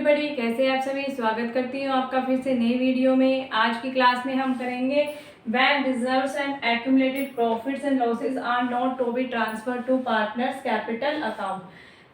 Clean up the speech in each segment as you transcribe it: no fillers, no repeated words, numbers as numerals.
Everybody, कैसे आप सभी। स्वागत करती हूँ आपका फिर से नई वीडियो में। आज की क्लास में हम करेंगे when reserves and accumulated profits and losses are not to be transfer to partners capital account.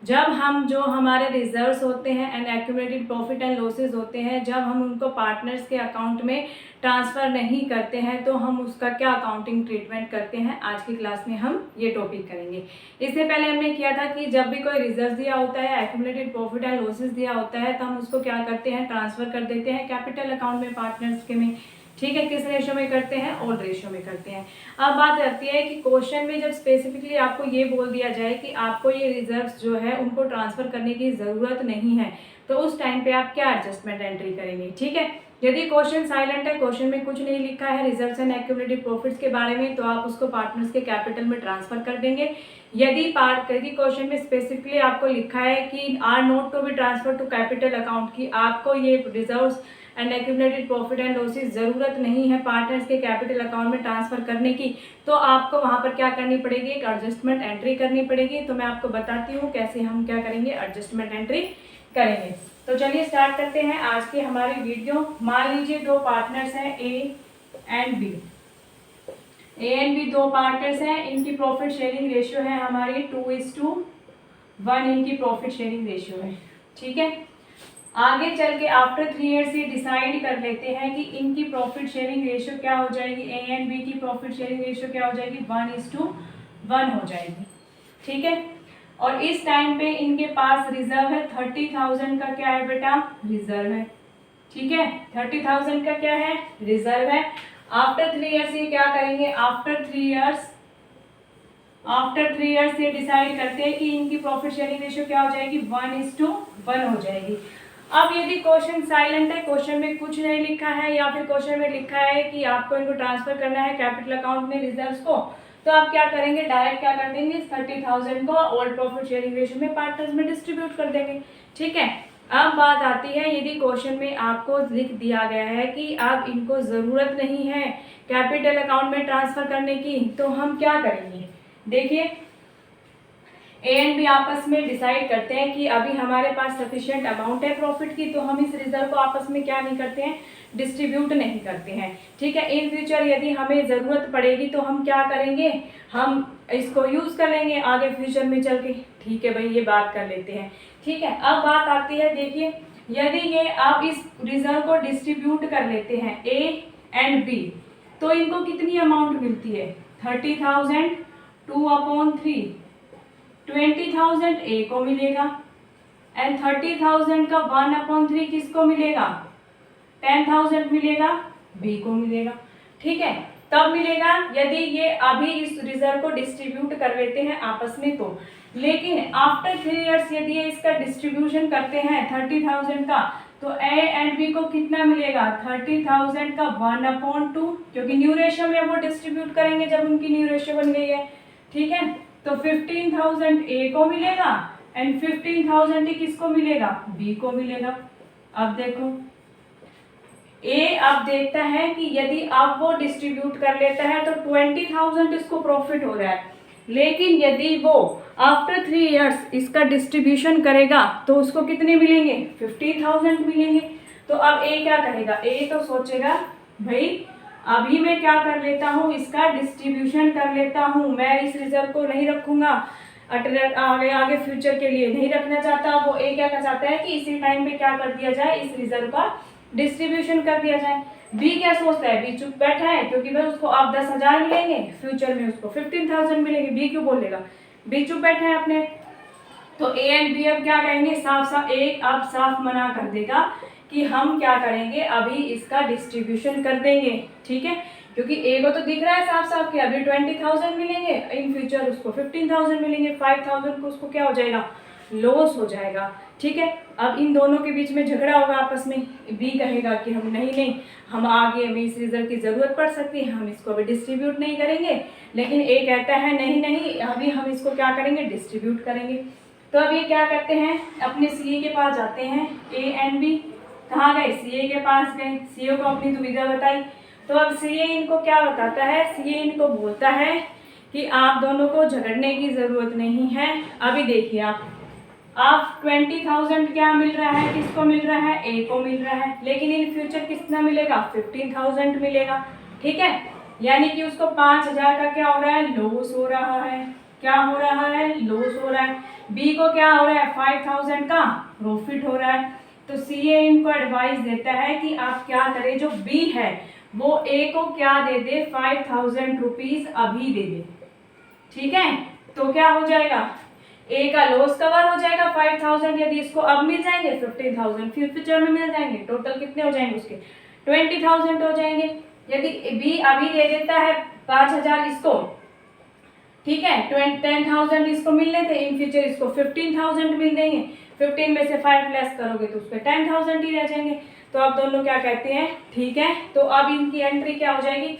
जब हम जो हमारे रिजर्व्स होते हैं and accumulated profit and losses होते हैं, जब हम उनको पार्टनर्स के अकाउंट में ट्रांसफ़र नहीं करते हैं तो हम उसका क्या अकाउंटिंग ट्रीटमेंट करते हैं, आज की क्लास में हम ये टॉपिक करेंगे। इससे पहले हमने किया था कि जब भी कोई रिजर्व दिया होता है, एक्यूमुलेटेड प्रॉफिट एंड लॉसेस दिया होता है, तो हम उसको क्या करते हैं, ट्रांसफ़र कर देते हैं कैपिटल अकाउंट में पार्टनर्स के में। ठीक है, किस रेशो में करते हैं, ओल्ड रेशो में करते हैं। अब बात आती है कि क्वेश्चन में जब स्पेसिफिकली आपको ये बोल दिया जाए कि आपको ये रिजर्व्स जो है उनको ट्रांसफर करने की ज़रूरत नहीं है, तो उस टाइम पे आप क्या एडजस्टमेंट एंट्री करेंगे। ठीक है, यदि क्वेश्चन साइलेंट है, क्वेश्चन में कुछ नहीं लिखा है रिजर्व्स एंड एक्यूमुलेटेड प्रॉफिट्स के बारे में, तो आप उसको पार्टनर्स के कैपिटल में ट्रांसफर कर देंगे। यदि क्वेश्चन में स्पेसिफिकली आपको लिखा है कि are not to be transfer to capital account, की आपको ये reserves and accumulated profit and losses ज़रूरत नहीं है पार्टनर्स के कैपिटल अकाउंट में ट्रांसफर करने की, तो आपको वहाँ पर क्या करनी पड़ेगी, एक एडजस्टमेंट एंट्री करनी पड़ेगी। तो मैं आपको बताती हूँ कैसे हम क्या करेंगे, एडजस्टमेंट एंट्री करेंगे। तो चलिए स्टार्ट करते हैं आज की हमारी वीडियो। मान लीजिए दो पार्टनर्स हैं A and B. A and B दो पार्टनर्स हैं, इनकी प्रॉफिट शेयरिंग रेशियो है हमारी 2:1 इनकी प्रॉफिट शेयरिंग रेशियो है। ठीक है, आगे चल के आफ्टर 3 ईयर्स ये डिसाइड कर लेते हैं कि इनकी प्रॉफिट शेयरिंग रेशियो क्या हो जाएगी, ए एंड बी की प्रॉफिट शेयरिंग रेशियो क्या हो जाएगी, 1:1 हो जाएगी। ठीक है, और इस टाइम पे इनके पास रिजर्व है 30,000 का, क्या है बेटा, रिजर्व है। ठीक है, 30,000 का क्या है, रिजर्व है। आफ्टर 3 ईयर्स ये क्या करेंगे, आफ्टर 3 ईयर्स ये डिसाइड करते हैं कि इनकी प्रॉफिट शेयरिंग रेशियो क्या हो जाएगी, 1:1 हो जाएगी। अब यदि क्वेश्चन साइलेंट है, क्वेश्चन में कुछ नहीं लिखा है, या फिर क्वेश्चन में लिखा है कि आपको इनको ट्रांसफर करना है कैपिटल अकाउंट में रिजर्व्स को, तो आप क्या करेंगे, डायरेक्ट क्या कर देंगे, 30,000 को ओल्ड प्रॉफिट शेयरिंग रेशियो में पार्टनर्स में डिस्ट्रीब्यूट कर देंगे। ठीक है, अब बात आती है यदि क्वेश्चन में आपको लिख दिया गया है कि अब इनको ज़रूरत नहीं है कैपिटल अकाउंट में ट्रांसफ़र करने की, तो हम क्या करेंगे। देखिए, ए एंड बी आपस में डिसाइड करते हैं कि अभी हमारे पास सफिशिएंट अमाउंट है प्रॉफिट की, तो हम इस रिजर्व को आपस में क्या नहीं करते हैं, डिस्ट्रीब्यूट नहीं करते हैं। ठीक है, इन फ्यूचर यदि हमें ज़रूरत पड़ेगी तो हम क्या करेंगे, हम इसको यूज़ कर लेंगे आगे फ्यूचर में चल के। ठीक है भाई, ये बात कर लेते हैं। ठीक है, अब बात आती है, देखिए यदि ये आप इस रिजर्व को डिस्ट्रीब्यूट कर लेते हैं ए एंड बी, तो इनको कितनी अमाउंट मिलती है, 30,000 2/3, 20,000 ए को मिलेगा, एंड 30,000 का 1/3 किसको मिलेगा, 10,000 मिलेगा, बी को मिलेगा। ठीक है, तब मिलेगा यदि ये अभी इस रिजर्व को डिस्ट्रीब्यूट कर लेते हैं आपस में तो। लेकिन आफ्टर 3 ईयर्स यदि ये इसका डिस्ट्रीब्यूशन करते हैं 30,000 का, तो ए एंड बी को कितना मिलेगा, 30,000 का 1/2, क्योंकि न्यू रेशियो में वो डिस्ट्रीब्यूट करेंगे जब उनकी न्यू रेशियो बन गई है। ठीक है, तो 15,000 ए को मिलेगा एंड 15,000 ही किसको मिलेगा, बी को मिलेगा। अब देखो, ए अब देखता है कि यदि अब वो डिस्ट्रीब्यूट कर लेता है तो 20,000 इसको प्रॉफिट हो रहा है, लेकिन यदि वो आफ्टर 3 ईयर्स इसका डिस्ट्रीब्यूशन करेगा तो उसको कितने मिलेंगे, 50,000 मिलेंगे। तो अब ए क्या करेगा, ए तो सोचेगा भाई अभी मैं क्या कर लेता हूँ, इसका डिस्ट्रीब्यूशन कर लेता हूँ, मैं इस रिजर्व को नहीं रखूंगा, आगे फ्यूचर के लिए नहीं रखना चाहता। वो ए क्या करना चाहता है कि इसी टाइम पे क्या कर दिया जाए, इस रिजर्व का डिस्ट्रीब्यूशन कर दिया जाए। बी क्या सोचता है, बी चुप बैठा है, क्योंकि भाई उसको अब 10,000 मिलेंगे, फ्यूचर में उसको 15,000 मिलेंगे। बी क्यों बोलेगा, बी चुप बैठा है अपने। तो ए एंड बी अब क्या कहेंगे, साफ साफ ए अब साफ मना कर देगा कि हम क्या करेंगे, अभी इसका डिस्ट्रीब्यूशन कर देंगे। ठीक है, क्योंकि ए को तो दिख रहा है साफ साफ कि अभी 20,000 मिलेंगे, इन फ्यूचर उसको 15,000 मिलेंगे, 5,000 को उसको क्या हो जाएगा, लॉस हो जाएगा। ठीक है, अब इन दोनों के बीच में झगड़ा होगा आपस में। बी कहेगा कि हम नहीं, हम आगे हमें इस रिजर्व की ज़रूरत पड़ सकती है, हम इसको अभी डिस्ट्रीब्यूट नहीं करेंगे। लेकिन ए कहता है नहीं, अभी हम इसको क्या करेंगे, डिस्ट्रीब्यूट करेंगे। तो अब ये क्या करते हैं, अपने सीए के पास जाते हैं, ए एंड बी कहाँ गए, सीए के पास गए, सीए को अपनी दुविधा बताई। तो अब सीए इनको क्या बताता है, सीए इनको बोलता है कि आप दोनों को झगड़ने की ज़रूरत नहीं है। अभी देखिए आप, आप 20,000 क्या मिल रहा है, किसको मिल रहा है, ए को मिल रहा है, लेकिन इन फ्यूचर कितना मिलेगा, 15,000 मिलेगा। ठीक है, यानी कि उसको 5,000 का क्या हो रहा है, लॉस हो रहा है। क्या हो रहा है, लॉस हो रहा है। बी को क्या हो रहा है, 5,000 का प्रॉफिट हो रहा है। तो सीए इनको एडवाइस देता है कि आप क्या करें, जो बी है वो ए को क्या दे दे, 5,000 रुपीज अभी दे दे। ठीक है, तो क्या हो जाएगा, ए का लॉस कवर हो जाएगा 5,000, यदि इसको अब मिल जाएंगे 15,000, फिर फ्यूचर में मिल जाएंगे, टोटल कितने हो जाएंगे उसके, 20,000 हो जाएंगे। यदि बी अभी दे देता है 5,000 इसको, ठीक है, 10,000 इसको मिलने थे, इन फ्यूचर इसको 15,000 मिल देंगे। 15 में से 5 लेस करोगे तो उसपे 10,000 ही रह जाएंगे। तो आप दोनों क्या कहते हैं, ठीक है। तो अब इनकी एंट्री क्या हो जाएगी,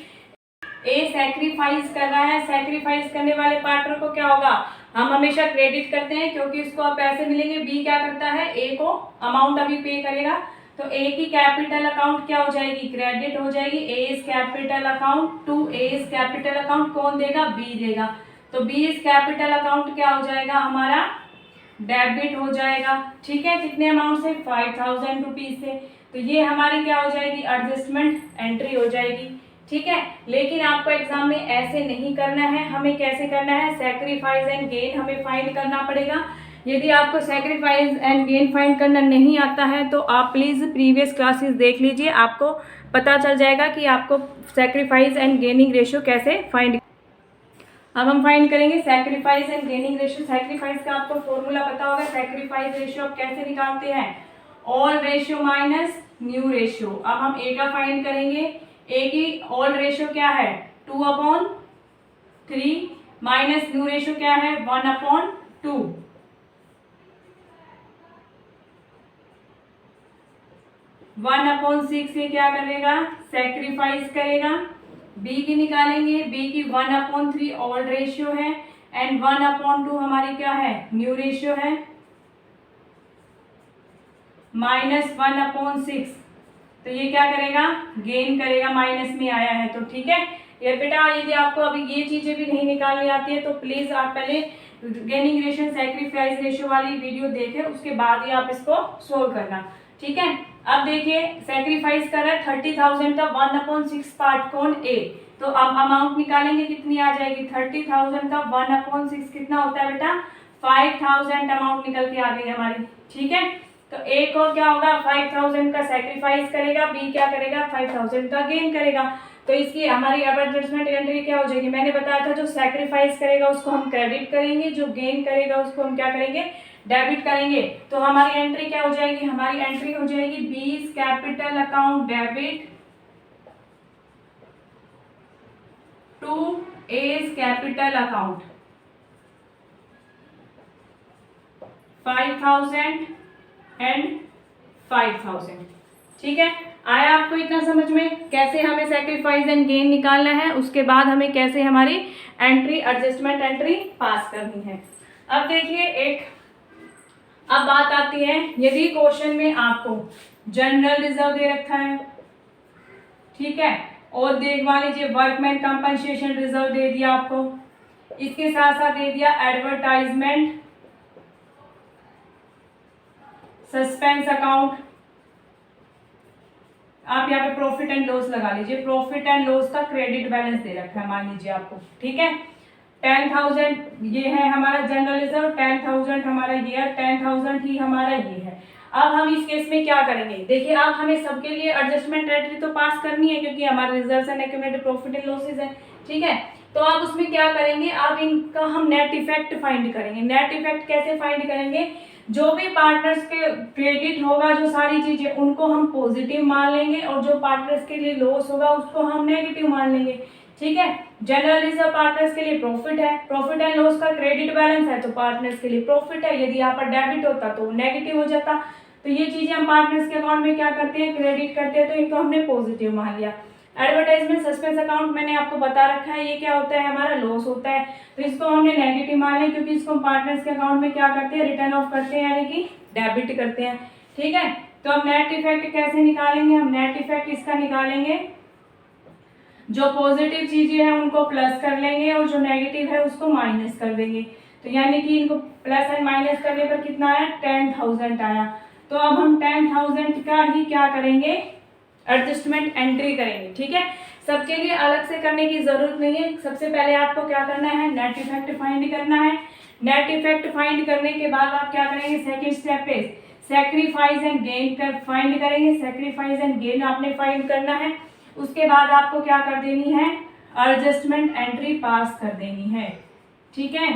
ए सैक्रिफाइस कर रहा है, सैक्रिफाइस करने वाले पार्टनर को क्या होगा, हम हमेशा क्रेडिट करते हैं क्योंकि उसको अब पैसे मिलेंगे। बी क्या करता है, ए को अमाउंट अभी पे करेगा, तो ए की कैपिटल अकाउंट क्या हो जाएगी, क्रेडिट हो जाएगी। ए is capital account to A is capital account कौन देगा, बी देगा। तो बी इज कैपिटल अकाउंट क्या हो जाएगा हमारा, डेबिट हो जाएगा। ठीक है, कितने अमाउंट से, 5,000 रुपीज से। तो ये हमारी क्या हो जाएगी, एडजस्टमेंट एंट्री हो जाएगी। ठीक है, लेकिन आपको एग्जाम में ऐसे नहीं करना है, हमें कैसे करना है, सैक्रिफाइस एंड गेन हमें फाइंड करना पड़ेगा। यदि आपको सैक्रिफाइस एंड गेन फाइंड करना नहीं आता है तो आप प्लीज़ प्रीवियस क्लासेस देख लीजिए, आपको पता चल जाएगा कि आपको सैक्रिफाइस एंड गेनिंग रेशियो कैसे फाइंड। अब हम फाइंड करेंगे sacrifice and gaining ratio. Sacrifice का आपको फॉर्मूला पता होगा, सैक्रिफाइस रेशियो आप कैसे निकालते हैं, all ratio minus new ratio. अब हम ए का फाइंड करेंगे, ए की ऑल रेशियो क्या है, 2/3 माइनस न्यू रेशियो क्या है, 1/2। 1/6 से क्या करेगा, सैक्रिफाइस करेगा। बी की निकालेंगे, बी की 1/3 ऑल रेशियो है एंड 1/2 हमारी क्या है, न्यू रेशियो है, माइनस 1/6। तो ये क्या करेगा, गेन करेगा, माइनस में आया है तो ठीक है। ये बेटा यदि आपको अभी ये चीजें भी नहीं निकालनी आती है तो प्लीज आप पहले गेनिंग रेशियो सैक्रिफाइस रेशियो वाली वीडियो देखें, उसके बाद ही आप इसको सोल्व करना। ठीक है, अब देखिए सैक्रिफाइस कर रहा है 30,000 का 1/6 पार्ट कौन, ए। तो अब अमाउंट निकालेंगे, कितनी आ जाएगी, 30,000 का 1/6 कितना होता है बेटा, 5,000 अमाउंट निकल के आ गई हमारी। ठीक है, तो ए को क्या होगा, 5,000 का सैक्रिफाइस करेगा, बी क्या करेगा, 5,000 का गेन करेगा। तो इसकी हमारी एडजस्टमेंट एंट्री क्या हो जाएगी, मैंने बताया था जो सैक्रिफाइस करेगा उसको हम क्रेडिट करेंगे, जो गेन करेगा उसको हम क्या करेंगे, डेबिट करेंगे। तो हमारी एंट्री क्या हो जाएगी, हमारी एंट्री हो जाएगी B is capital account debit to A is capital account 5,000 and 5,000। ठीक है, आया आपको इतना समझ में, कैसे हमें सैक्रिफाइस एंड गेन निकालना है, उसके बाद हमें कैसे हमारी एंट्री एडजस्टमेंट एंट्री पास करनी है। अब देखिए अब बात आती है, यदि क्वेश्चन में आपको जनरल रिजर्व दे रखा है, ठीक है, और देख मान लीजिए वर्कमैन कंपनसेशन रिजर्व दे दिया आपको, इसके साथ साथ दे दिया एडवर्टाइजमेंट सस्पेंस अकाउंट, आप यहाँ पे प्रॉफिट एंड लॉस लगा लीजिए, प्रॉफिट एंड लॉस का क्रेडिट बैलेंस दे रखा है मान लीजिए आपको। ठीक है, 10,000 ये है हमारा जनरल रिजर्व, 10,000 हमारा ये है, 10,000 ही हमारा ये है। अब हम इस केस में क्या करेंगे, देखिए अब हमें सबके लिए एडजस्टमेंट एंट्री तो पास करनी है क्योंकि हमारे reserves and accumulated profit and losses है। ठीक है, तो आप उसमें क्या करेंगे, अब इनका हम नेट इफेक्ट फाइंड करेंगे। नेट इफेक्ट कैसे फाइंड करेंगे, जो भी पार्टनर्स के क्रेडिट होगा जो सारी चीजें उनको हम पॉजिटिव मान लेंगे और जो पार्टनर्स के लिए लॉस होगा उसको हम नेगेटिव मान लेंगे। ठीक है, जनरल रिजर्व पार्टनर्स के लिए प्रॉफिट है, प्रॉफिट एंड लॉस का क्रेडिट बैलेंस है तो पार्टनर्स के लिए प्रॉफिट है, यदि यहाँ पर डेबिट होता तो नेगेटिव हो जाता। तो ये चीजें हम पार्टनर्स के अकाउंट में क्या करते हैं, क्रेडिट करते हैं, तो इनको हमने पॉजिटिव मान लिया। एडवर्टाइजमेंट सस्पेंस अकाउंट मैंने आपको बता रखा है, ये क्या होता है, हमारा लॉस होता है, तो इसको हमने नेगेटिव मान लिया क्योंकि इसको हम पार्टनर्स के अकाउंट में क्या करते हैं, रिटर्न ऑफ करते हैं, यानी कि डेबिट करते हैं। ठीक है, तो अब नेट इफेक्ट कैसे निकालेंगे, हम नेट इफेक्ट इसका निकालेंगे, जो पॉजिटिव चीजें हैं उनको प्लस कर लेंगे और जो नेगेटिव है उसको माइनस कर देंगे। तो यानी कि इनको प्लस एंड माइनस करने पर कितना आया, 10,000 आया। तो अब हम 10,000 का ही क्या करेंगे, एडजस्टमेंट एंट्री करेंगे। ठीक है, सबके लिए अलग से करने की जरूरत नहीं है। सबसे पहले आपको क्या करना है, नेट इफेक्ट फाइंड करना है। नेट इफेक्ट फाइंड करने के बाद आप क्या करेंगे, सेकंड स्टेप पे सैक्रिफाइस एंड गेन कर फाइंड करेंगे। सैक्रिफाइस एंड गेन आपने फाइंड करना है। उसके बाद आपको क्या कर देनी है, एडजस्टमेंट एंट्री पास कर देनी है। ठीक है,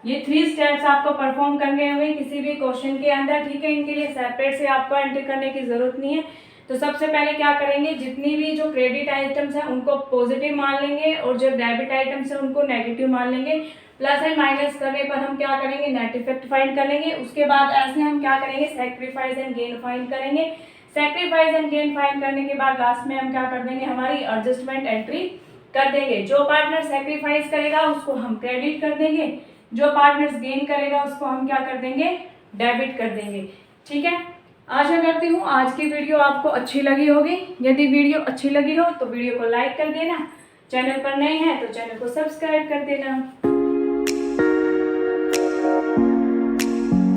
ये 3 स्टेप्स आपको परफॉर्म करने होंगे किसी भी क्वेश्चन के अंदर। ठीक है, इनके लिए सेपरेट से आपको एंट्री करने की जरूरत नहीं है। तो सबसे पहले क्या करेंगे, जितनी भी जो क्रेडिट आइटम्स हैं उनको पॉजिटिव मान लेंगे और जो डेबिट आइटम्स हैं उनको नेगेटिव मान लेंगे। प्लस एंड माइनस करने पर हम क्या करेंगे, नेट इफेक्ट फाइंड कर लेंगे। उसके बाद ऐसे हम क्या करेंगे, सैक्रिफाइस एंड गेन फाइंड करेंगे। सैक्रिफाइस एंड गेन फाइंड करने के बाद लास्ट में हम क्या कर देंगे, हमारी एडजस्टमेंट एंट्री कर देंगे। जो पार्टनर सैक्रिफाइस करेगा उसको हम क्रेडिट कर देंगे, जो पार्टनर्स गेन करेगा उसको हम क्या कर देंगे, डेबिट कर देंगे। ठीक है, आशा करती हूँ आज की वीडियो आपको अच्छी लगी होगी। यदि वीडियो अच्छी लगी हो तो वीडियो को लाइक कर देना, चैनल पर नए हैं तो चैनल को सब्सक्राइब कर देना।